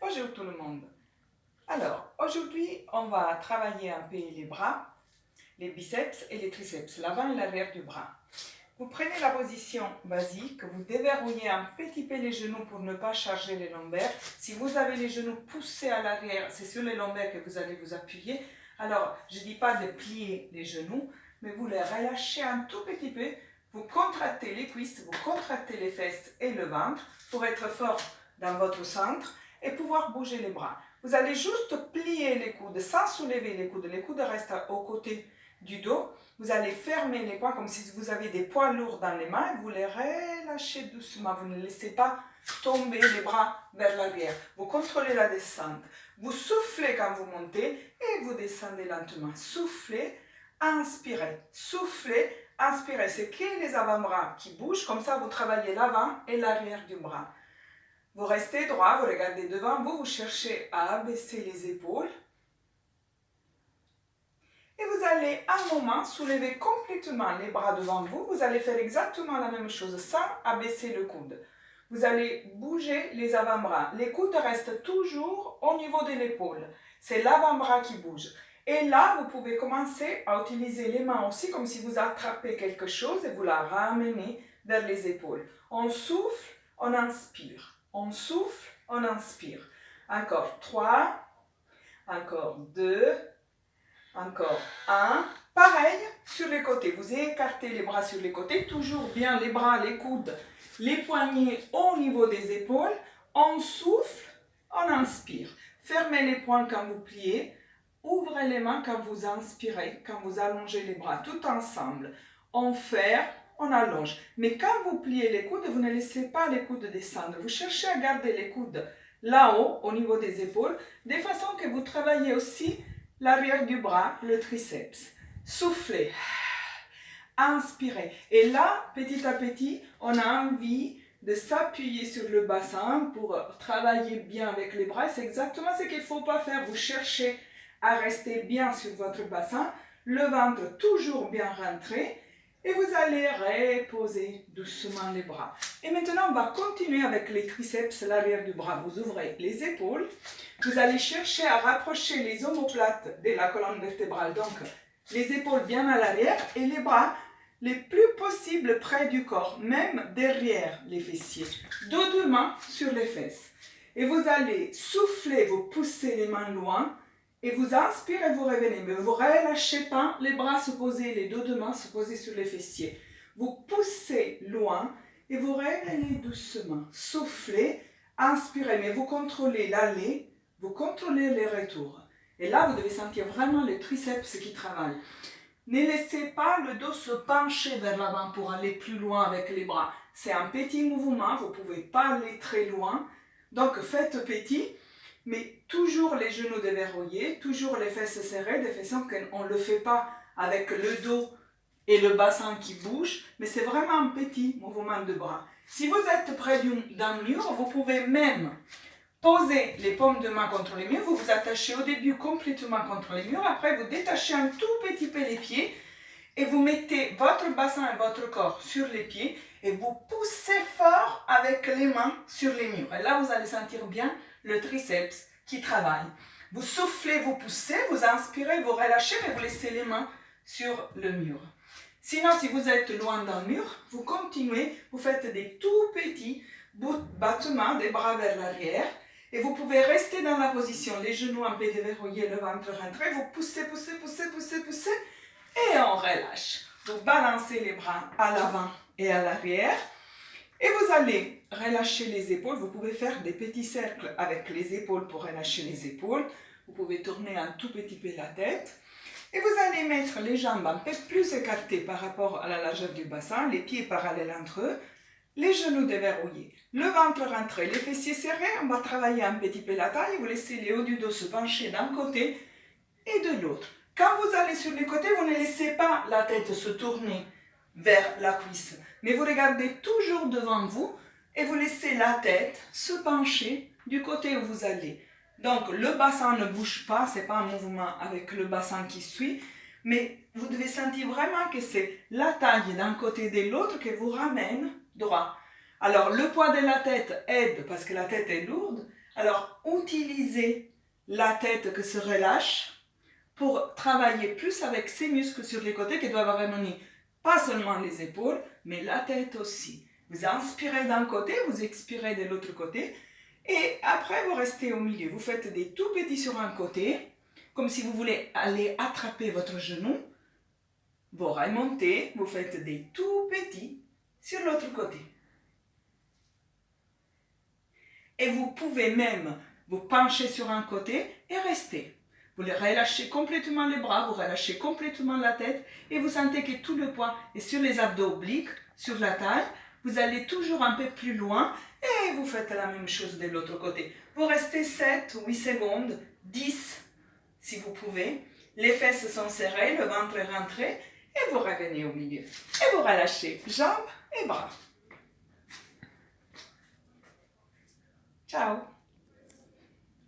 Bonjour tout le monde. Alors, aujourd'hui, on va travailler un peu les bras, les biceps et les triceps, l'avant et l'arrière du bras. Vous prenez la position basique, vous déverrouillez un petit peu les genoux pour ne pas charger les lombaires. Si vous avez les genoux poussés à l'arrière, c'est sur les lombaires que vous allez vous appuyer. Alors, je ne dis pas de plier les genoux, mais vous les relâchez un tout petit peu. Vous contractez les cuisses, vous contractez les fesses et le ventre pour être fort dans votre centre et pouvoir bouger les bras. Vous allez juste plier les coudes sans soulever les coudes. Les coudes restent aux côtés du dos. Vous allez fermer les poings comme si vous avez des poids lourds dans les mains. Vous les relâchez doucement. Vous ne laissez pas tomber les bras vers l'arrière. Vous contrôlez la descente. Vous soufflez quand vous montez et vous descendez lentement. Soufflez, inspirez. Soufflez, inspirez. C'est que les avant-bras qui bougent. Comme ça, vous travaillez l'avant et l'arrière du bras. Vous restez droit, vous regardez devant vous, vous cherchez à abaisser les épaules. Et vous allez un moment soulever complètement les bras devant vous. Vous allez faire exactement la même chose sans abaisser le coude. Vous allez bouger les avant-bras. Les coudes restent toujours au niveau de l'épaule. C'est l'avant-bras qui bouge. Et là, vous pouvez commencer à utiliser les mains aussi comme si vous attrapez quelque chose et vous la ramenez vers les épaules. On souffle, on inspire. On souffle, on inspire. Encore 3, encore 2, encore 1. Pareil sur les côtés. Vous écartez les bras sur les côtés, toujours bien les bras, les coudes, les poignets au niveau des épaules. On souffle, on inspire. Fermez les poings quand vous pliez. Ouvrez les mains quand vous inspirez, quand vous allongez les bras, tout ensemble. On ferme. On allonge. Mais quand vous pliez les coudes, vous ne laissez pas les coudes descendre. Vous cherchez à garder les coudes là-haut, au niveau des épaules, de façon que vous travaillez aussi l'arrière du bras, le triceps. Soufflez. Inspirez. Et là, petit à petit, on a envie de s'appuyer sur le bassin pour travailler bien avec les bras. C'est exactement ce qu'il ne faut pas faire. Vous cherchez à rester bien sur votre bassin, le ventre toujours bien rentré. Et vous allez reposer doucement les bras. Et maintenant, on va continuer avec les triceps, l'arrière du bras. Vous ouvrez les épaules. Vous allez chercher à rapprocher les omoplates de la colonne vertébrale. Donc, les épaules bien à l'arrière et les bras les plus possible près du corps, même derrière les fessiers. Dos de main sur les fesses. Et vous allez souffler, vous poussez les mains loin. Et vous inspirez, vous revenez, mais vous ne relâchez pas, les bras se poser, les dos de main se poser sur les fessiers. Vous poussez loin et vous revenez doucement. Soufflez, inspirez, mais vous contrôlez l'aller, vous contrôlez les retours. Et là, vous devez sentir vraiment les triceps qui travaillent. Ne laissez pas le dos se pencher vers l'avant pour aller plus loin avec les bras. C'est un petit mouvement, vous ne pouvez pas aller très loin. Donc, faites petit. Mais toujours les genoux déverrouillés, toujours les fesses serrées, de façon qu'on ne le fait pas avec le dos et le bassin qui bougent, mais c'est vraiment un petit mouvement de bras. Si vous êtes près d'un mur, vous pouvez même poser les paumes de main contre les murs, vous vous attachez au début complètement contre les murs, après vous détachez un tout petit peu les pieds et vous mettez votre bassin et votre corps sur les pieds et vous poussez fort avec les mains sur les murs. Et là, vous allez sentir bien le triceps qui travaille. Vous soufflez, vous poussez, vous inspirez, vous relâchez, mais vous laissez les mains sur le mur. Sinon, si vous êtes loin d'un mur, vous continuez, vous faites des tout petits battements des bras vers l'arrière et vous pouvez rester dans la position, les genoux un peu déverrouillés, le ventre rentré, vous poussez, poussez, poussez, poussez, poussez et on relâche. Vous balancez les bras à l'avant et à l'arrière. Et vous allez relâcher les épaules. Vous pouvez faire des petits cercles avec les épaules pour relâcher les épaules. Vous pouvez tourner un tout petit peu la tête. Et vous allez mettre les jambes un peu plus écartées par rapport à la largeur du bassin, les pieds parallèles entre eux, les genoux déverrouillés, le ventre rentré, les fessiers serrés. On va travailler un petit peu la taille. Vous laissez les hauts du dos se pencher d'un côté et de l'autre. Quand vous allez sur les côtés, vous ne laissez pas la tête se tourner vers la cuisse. Mais vous regardez toujours devant vous et vous laissez la tête se pencher du côté où vous allez. Donc le bassin ne bouge pas, ce n'est pas un mouvement avec le bassin qui suit, mais vous devez sentir vraiment que c'est la taille d'un côté et de l'autre qui vous ramène droit. Alors le poids de la tête aide parce que la tête est lourde Alors, utilisez la tête qui se relâche pour travailler plus avec ces muscles sur les côtés qui doivent revenir pas seulement les épaules, mais la tête aussi. Vous inspirez d'un côté, vous expirez de l'autre côté, et après vous restez au milieu. Vous faites des tout petits sur un côté, comme si vous voulez aller attraper votre genou. Vous remontez, vous faites des tout petits sur l'autre côté. Et vous pouvez même vous pencher sur un côté et rester. Vous relâchez complètement les bras, vous relâchez complètement la tête et vous sentez que tout le poids est sur les abdos obliques, sur la taille. Vous allez toujours un peu plus loin et vous faites la même chose de l'autre côté. Vous restez 7, 8 secondes, 10 si vous pouvez. Les fesses sont serrées, le ventre est rentré et vous revenez au milieu. Et vous relâchez jambes et bras. Ciao!